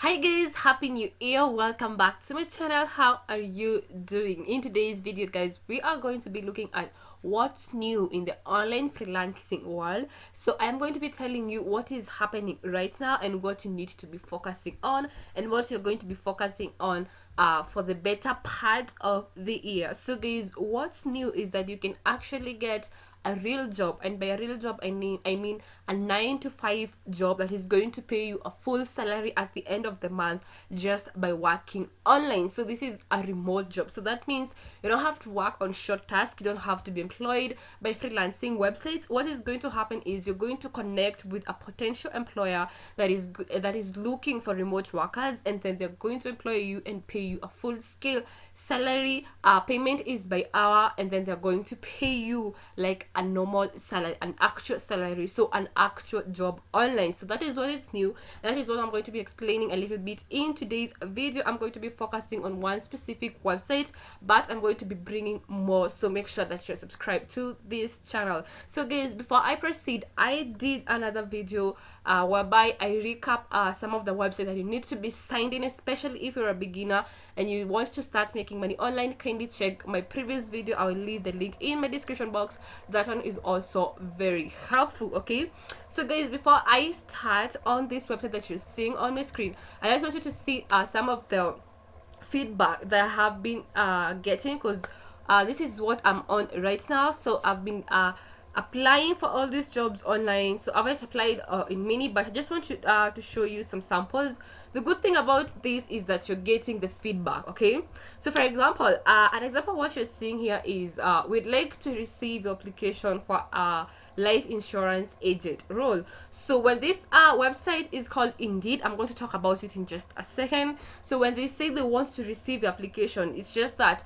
Hi guys, happy new year. Welcome back to my channel. How are you doing? In today's video guys, we are going to be looking at what's new in the online freelancing world. So I'm going to be telling you what is happening right now and what you need to be focusing on and what you're going to be focusing on for the better part of the year. So guys, what's new is that you can actually get a real job, and by a real job I mean a 9 to 5 job that is going to pay you a full salary at the end of the month just by working online. So this is a remote job, so that means you don't have to work on short tasks, you don't have to be employed by freelancing websites. What is going to happen is you're going to connect with a potential employer that is looking for remote workers, and then they're going to employ you and pay you a full scale salary. Payment is by hour, and then they're going to pay you like a normal salary, an actual salary, so an actual job online. So that is what is new. That is what I'm going to be explaining a little bit in today's video. I'm going to be focusing on one specific website, but I'm going to be bringing more, so make sure that you're subscribed to this channel. So guys, before I proceed, I did another video whereby I recap some of the websites that you need to be signed in, especially if you're a beginner and you want to start making money online. Kindly check my previous video. I will leave the link in my description box. That one is also very helpful. Okay, so guys, before I start on this website that you're seeing on my screen, I just want you to see some of the feedback that I have been getting, because this is what I'm on right now. So I've been applying for all these jobs online. So I've applied in many, but I just want to show you some samples. The good thing about this is that you're getting the feedback. Okay, so for example, an example of what you're seeing here is we'd like to receive your application for a life insurance agent role. So when this website is called Indeed, I'm going to talk about it in just a second. So when they say they want to receive your application, it's just that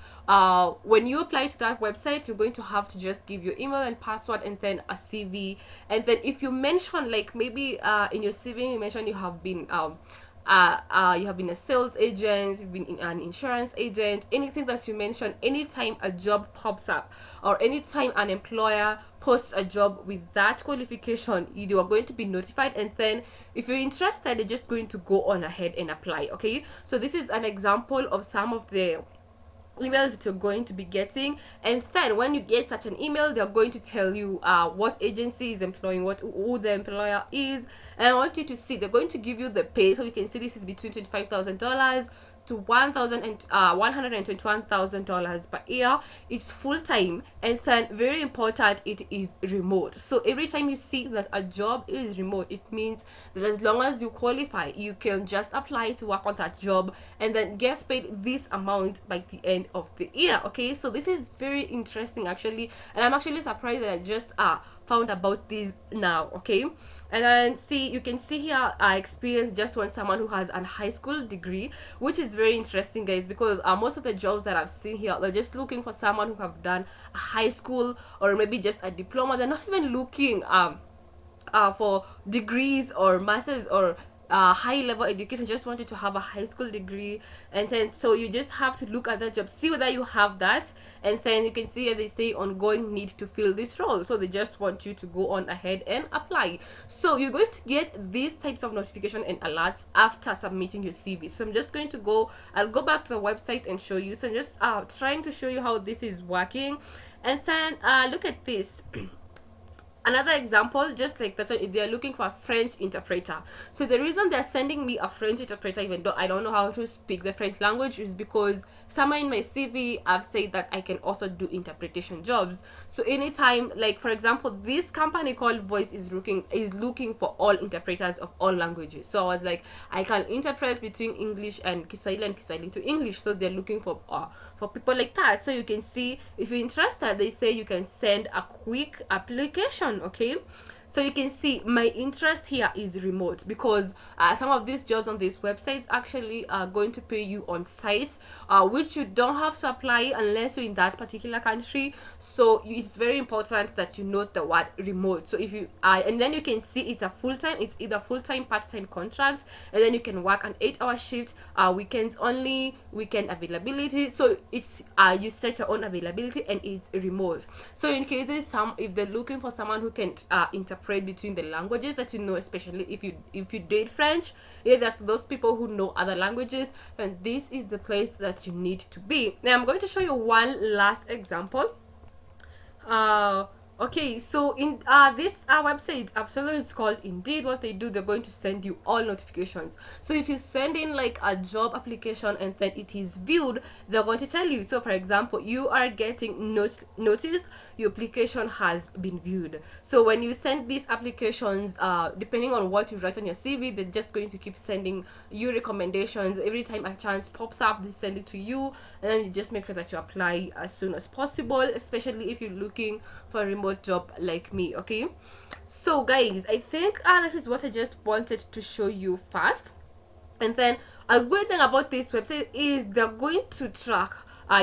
when you apply to that website, you're going to have to just give your email and password and then a CV. And then if you mention, like maybe in your CV you mention you have been you have been a sales agent, you've been an insurance agent, anything that you mention, anytime a job pops up or anytime an employer posts a job with that qualification, you are going to be notified, and then if you're interested, they're just going to go on ahead and apply. Okay, so this is an example of some of the emails that you're going to be getting. And then when you get such an email, they're going to tell you what agency is employing, who the employer is, and I want you to see, they're going to give you the pay. So you can see this is between $25,000 to $121,000 per year. It's full-time, and then very important, it is remote. So every time you see that a job is remote, it means that as long as you qualify, you can just apply to work on that job and then get paid this amount by the end of the year. Okay, so this is very interesting actually, and I'm actually surprised that I just found about this now. Okay, and then see, you can see here experience just want someone who has a high school degree, which is very interesting guys, because most of the jobs that I've seen here, they're just looking for someone who have done a high school or maybe just a diploma. They're not even looking for degrees or masters or high level education, just wanted to have a high school degree. And then so you just have to look at that job, see whether you have that, and then you can see they say ongoing need to fill this role, so they just want you to go on ahead and apply. So you're going to get these types of notification and alerts after submitting your CV. So I'm just going to I'll go back to the website and show you. So I'm just trying to show you how this is working. And then look at this. Another example, just like that, if they're looking for a French interpreter. So the reason they're sending me a French interpreter, even though I don't know how to speak the French language, is because somewhere in my CV I've said that I can also do interpretation jobs. So anytime, like for example, this company called Voice is looking for all interpreters of all languages. So I was like, I can interpret between English and Kiswahili to English. So they're looking for people like that. So you can see, if you're interested, they say you can send a quick application. Okay, so you can see my interest here is remote, because some of these jobs on these websites actually are going to pay you on site, which you don't have to apply unless you're in that particular country. So it's very important that you note the word remote. So if you and then you can see it's a full-time, it's either full-time, part-time contract, and then you can work an 8-hour shift, weekends only, weekend availability. So it's you set your own availability, and it's remote. So in case if they're looking for someone who can interpret separate between the languages that you know, especially if you did French. Yeah, there's those people who know other languages, and this is the place that you need to be. Now I'm going to show you one last example. Okay, so in this website, absolutely, it's called Indeed. What they do, they're going to send you all notifications. So if you send in like a job application and then it is viewed, they're going to tell you. So for example, you are getting noticed your application has been viewed. So when you send these applications, depending on what you write on your CV, they're just going to keep sending you recommendations. Every time a chance pops up, they send it to you, and then you just make sure that you apply as soon as possible, especially if you're looking for a remote job like me. Okay, so guys, I think this is what I just wanted to show you first. And then a good thing about this website is they're going to track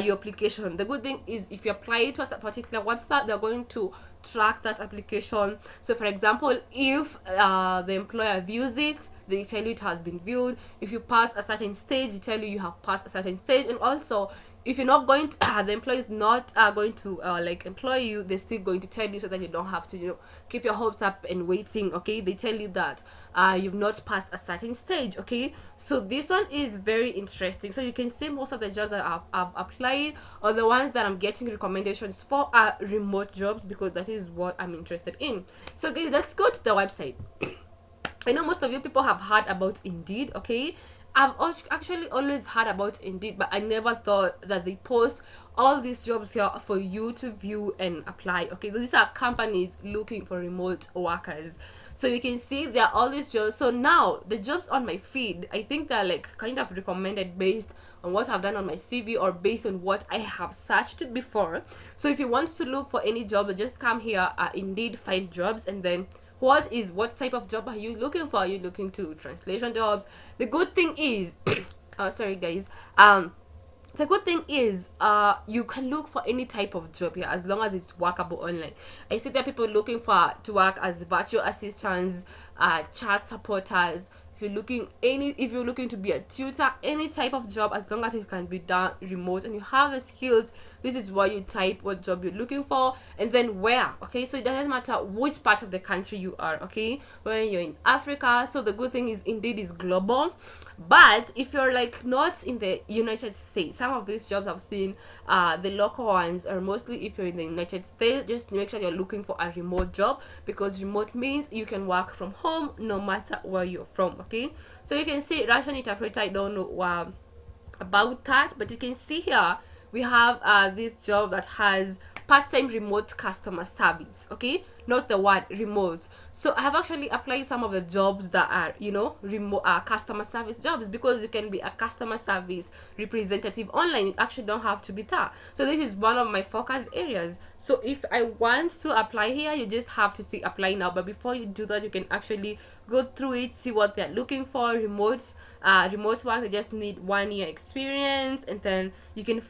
your application. The good thing is if you apply to a particular website, they're going to track that application. So for example, if the employer views it, they tell you it has been viewed. If you pass a certain stage, they tell you you have passed a certain stage. And also, if you're not going to the employer is not going to like employ you, they're still going to tell you, so that you don't have to, you know, keep your hopes up and waiting. Okay, they tell you that you've not passed a certain stage. Okay, so this one is very interesting. So you can see most of the jobs that I've applied, or the ones that I'm getting recommendations for, are remote jobs, because that is what I'm interested in. So guys, let's go to the website. I know most of you people have heard about Indeed. Okay, I've actually always heard about Indeed, but I never thought that they post all these jobs here for you to view and apply. Okay, so these are companies looking for remote workers. So you can see there are all these jobs. So now the jobs on my feed, I think they're like kind of recommended based on what I've done on my CV, or based on what I have searched before. So if you want to look for any job, just come here, Indeed, find jobs, and then what type of job are you looking for? Are you looking to translation jobs? The good thing is oh sorry guys, the good thing is you can look for any type of job here, as long as it's workable online. I see there are people looking to work as virtual assistants, chat supporters. If you're looking to be a tutor, any type of job, as long as it can be done remote and you have the skills, this is why you type what job you're looking for, and then where. Okay, so it doesn't matter which part of the country you are. Okay, when you're in Africa, so the good thing is Indeed is global. But if you're like not in the United States, some of these jobs I've seen, the local ones are mostly if you're in the United States. Just make sure you're looking for a remote job, because remote means you can work from home no matter where you're from. Okay, so you can see Russian interpreter, I don't know about that, but you can see here we have this job that has part-time remote customer service. Okay, not the word remote. So I have actually applied some of the jobs that are, you know, remote customer service jobs, because you can be a customer service representative online. You actually don't have to be that. So this is one of my focus areas. So if I want to apply here, you just have to see apply now. But before you do that, you can actually go through it, see what they're looking for. Remote work, they just need 1 year experience, and then you can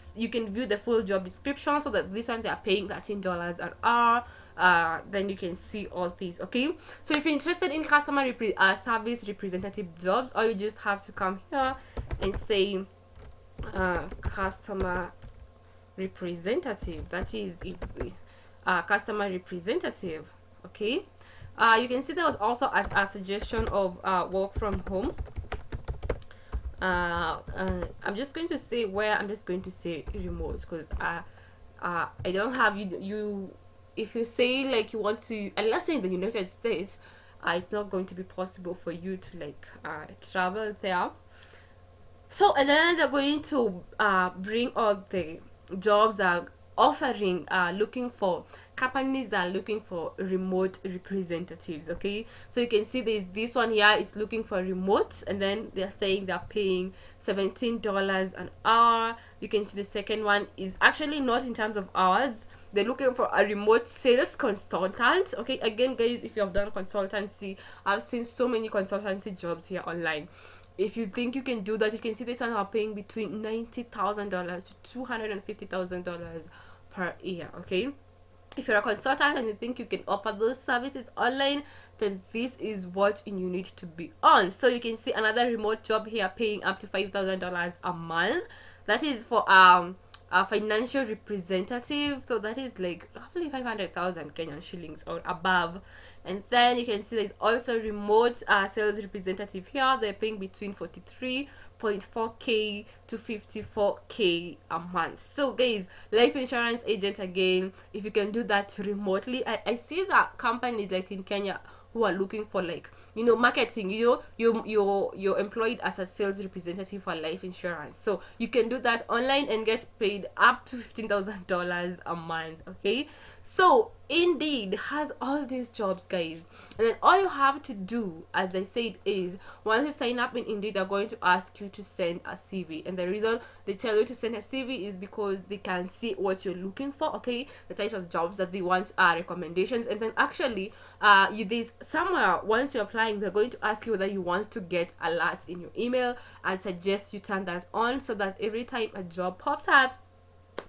view the full job description. So that this one, they are paying $13 an hour. Then you can see all these. Okay, so if you're interested in customer service representative jobs, or you just have to come here and say customer representative. That is customer representative. Okay, you can see there was also a suggestion of work from home. I'm just going to say where. I'm just going to say remote, because I don't have you if you say like you want to, unless you're in the United States, it's not going to be possible for you to like travel there. So, and then they're going to bring all the jobs are offering, looking for companies that are looking for remote representatives. Okay, so you can see there's this one here, it's looking for remote, and then they're saying they're paying $17 an hour. You can see the second one is actually not in terms of hours. They're looking for a remote sales consultant. Okay, again guys, if you have done consultancy, I've seen so many consultancy jobs here online. If you think you can do that, you can see this one are paying between $90,000 to $250,000 per year. Okay, if you're a consultant and you think you can offer those services online, then this is what you need to be on. So you can see another remote job here paying up to $5,000 a month. That is for a financial representative, so that is like roughly 500,000 Kenyan shillings or above. And then you can see there's also remote sales representative here. They're paying between 43.4k to 54k a month. So guys, life insurance agent, again, if you can do that remotely, I see that companies like in Kenya who are looking for, like, you know, marketing, you know, you're employed as a sales representative for life insurance, so you can do that online and get paid up to $15,000 a month. Okay, so Indeed has all these jobs, guys, and then all you have to do, as I said, is once you sign up in Indeed, they're going to ask you to send a CV. And the reason they tell you to send a CV is because they can see what you're looking for, okay, the type of jobs that they want, recommendations. And then actually this somewhere, once you're applying, they're going to ask you whether you want to get alerts in your email. I'd suggest you turn that on so that every time a job pops up,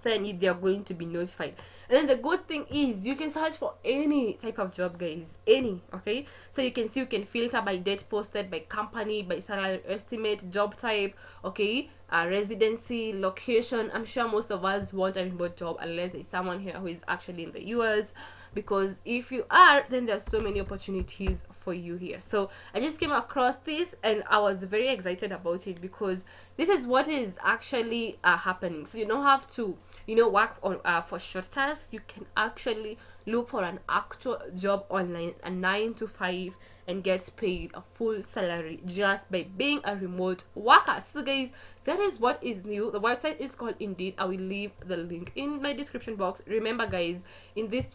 then they're going to be notified. And then the good thing is you can search for any type of job, guys, any. Okay, so you can see, you can filter by date posted, by company, by salary estimate, job type, okay, residency, location. I'm sure most of us want a remote job unless there's someone here who is actually in the US, because if you are, then there's so many opportunities for you here. So I just came across this and I was very excited about it, because this is what is actually happening. So you don't have to, you know, work on for short tasks. You can actually look for an actual job online, a 9 to 5, and get paid a full salary just by being a remote worker. So guys, that is what is new. The website is called Indeed. I will leave the link in my description box. Remember guys, in this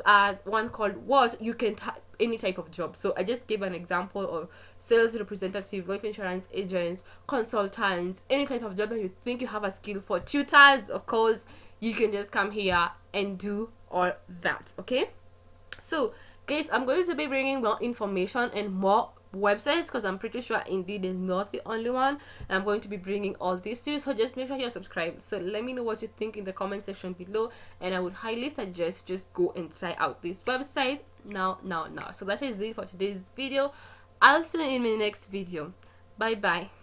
one called What, you can type any type of job. So I just gave an example of sales representative, life insurance agents, consultants, any type of job that you think you have a skill for. Tutors, of course, you can just come here and do all that. Okay, so guys, I'm going to be bringing more information and more websites, because I'm pretty sure Indeed is not the only one, and I'm going to be bringing all these to you. So just make sure you're subscribed. So let me know what you think in the comment section below, and I would highly suggest just go and try out this website now. So that is it for today's video. I'll see you in my next video. Bye bye.